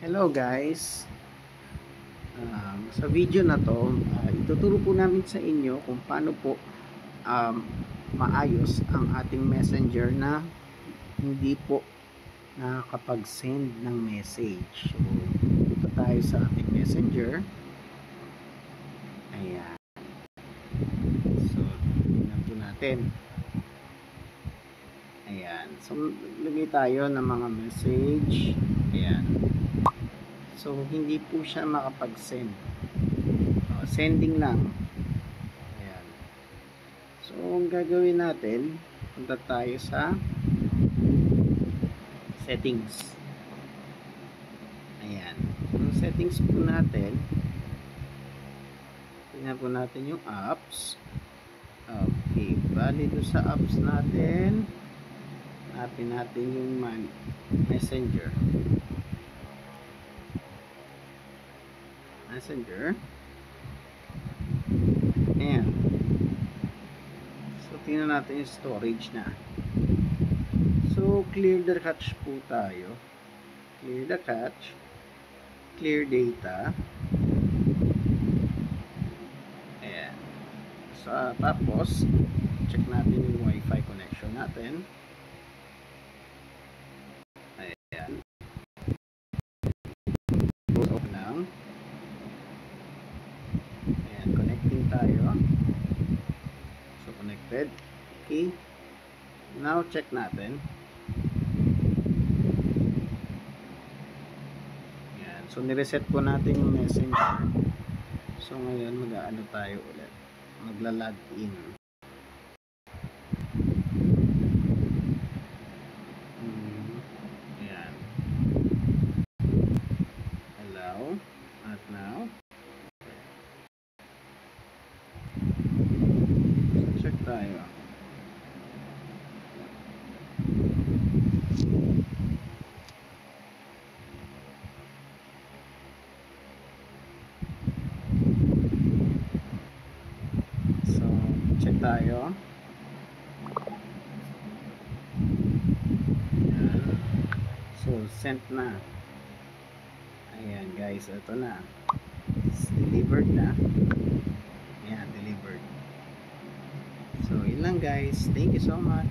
Hello guys, sa video na to ituturo po namin sa inyo kung paano po maayos ang ating messenger na hindi po nakakapag-send ng message. So dito tayo sa ating messenger. Ayan, so tingnan po natin. Ayan, so lagay tayo ng mga message. Ayan, so hindi po siya makapag-send, sending lang. Ayan, so ang gagawin natin, punta tayo sa settings. Ayan, so settings po natin, tingnan po natin yung apps. Okay, bali doon sa apps natin, hanapin natin yung messenger. Ayan, so tingnan natin yung storage na. So clear the cache po tayo, clear the cache, clear data. Ayan, so tapos check natin yung wifi connection natin. Ayan, off lang. Ayan, connecting tayo. So connected. Okay, now check natin. Ayan, so nireset po natin yung messenger. So ngayon mag-aano tayo ulit, magla-log in. Ayan, allow, at now check tayo. So check tayo. Ayan, so sent na. Ayan guys, ito na, it's delivered na. Ayan, delivered. So yun lang guys, thank you so much.